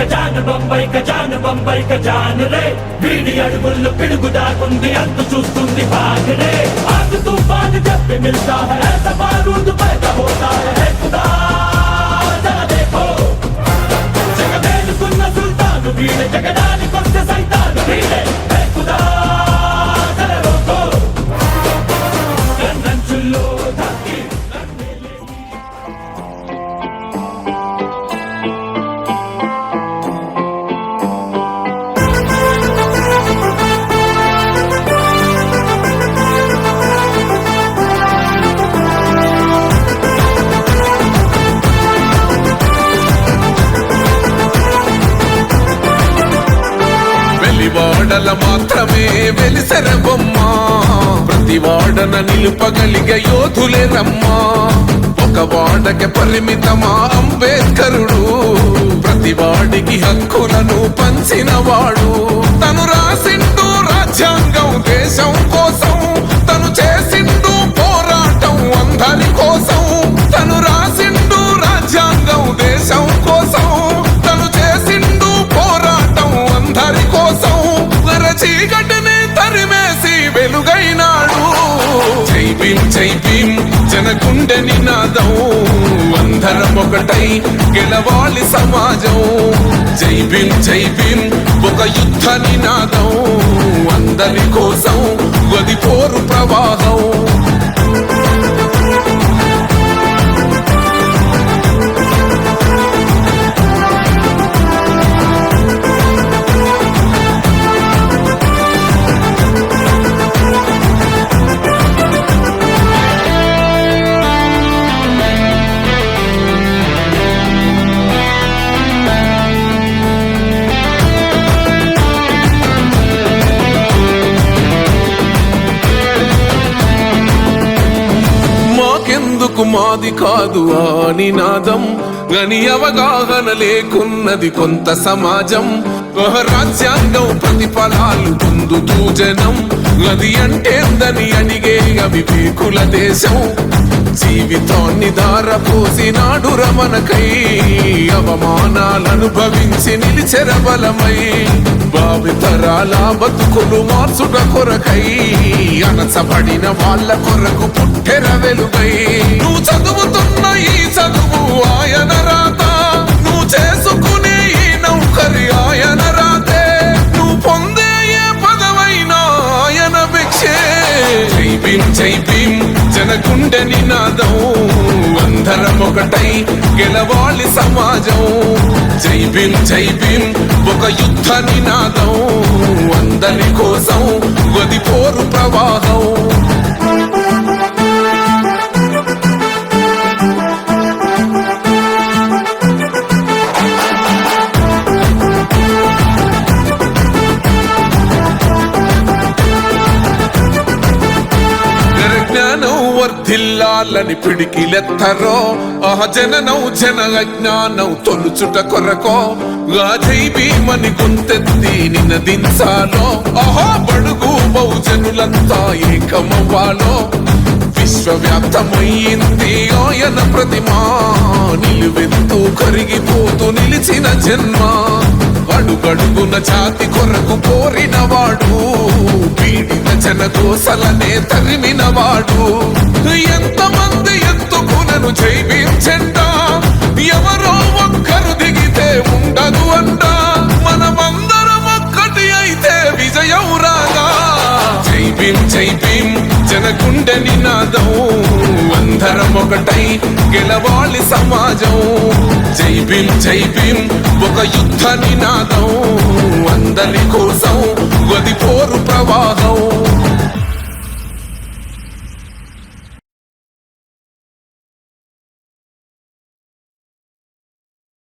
बंबई का जान रे వీడి అడుగుల్లో పిడుగు దాగుంది అంతు చూస్తుంది భాగరే आग तूफान जब भी मिलता है ऐसा बारूद पैदा होता है खुदा जरा देखो జగమేలుకున్న సుల్తాను వీడే జగడానికొస్తే సైతాను వీడే खुदा जरा रोको కన్నంచుల్లో తాకి వాడల మాత్రమే వెలిసెర బొమ్మ ప్రతి వాడన నిలుపగలిగే యోధులే రమ్మా ఒక వాడకి పరిమితమా అంబేద్కరుడు ప్రతి వాడికి హక్కులను పంచిన వాడు తను రాసిండు రాజ్యాంగం దేశం కోసం తను చేసిండు పోరాటం అందరి కోసం తను రాసిండు రాజ్యాంగం దేశం కోసం తను చేసిండు పోరాటం అందరి కోసం చీకటిని తరిమేసి వెలుగైనాడు జై భీమ్ జనగుండె నినాదం అందరం ఒకటై గెలవాలి సమాజం జై భీమ్ ఒక యుద్ధ నినాదం అందరి కోసం గది పోరు ప్రవాహం మాది కాదు ఆ నినాదం గని అవగాహన లేకున్నది కొంత సమాజం రాజ్యాంగం ప్రతిఫలాలు పొందుతూ జనం అది అంటేందని అడిగే అవివేకుల దేశం జీవితాన్ని దారపోసినాడు రమణకై అవమానాలు అనుభవించి నిలిచెర బలమై భావితరాల బతుకులు మార్చుట కొరకై అనసబడిన వాళ్ళ కొరకు పుట్టెర వెలుగై నువ్వు చదువుతున్న ఈ చదువు ఆయన రాత నువ్వు చేసుకునే ఈ నౌకరి ఆయన రాతే నువ్వు పొందే ఏ పదవైనా ఆయన భిక్షే జై భీమ్ జనగుండె నినాదం అందరం ఒకటై గెలవాలి సమాజం జై భీమ్ ఒక యుద్ధ నినాదం అందరి కోసం గది పోరు ప్రవాహం వర్ధిల్లాలని పిడికిలెత్తరో ఆ జననం జన అజ్ఞానం తొలుచుట కొరకో జై భీమని గుంతెత్తి నినదించాలో ఆహా బడుగు బహుజనులంతా ఏకమవ్వాలో విశ్వవ్యాప్తమయ్యింది ఆయన ప్రతిమా నిలువెత్తు కరిగిపోతూ నిలిచిన జన్మ అడుగడుగున జాతి కొరకు కోరినవాడు పీడిత జనకోసలనే తరిమినవాడు ఎంతమంది ఎత్తుకునను జై భీమ్ జెండా ఎవరో ఒక్కరు దిగితే ఉండదు అంట మనమందరం ఒక్కటి అయితే విజయం రాగా జై భీమ్ జనగుండె నినాదం అందరం ఒకటై గెలవాలి సమాజం జై భీమ్ ఒక యుద్ధ నినాదం అందరి కోసం గది పోరు ప్రవాహం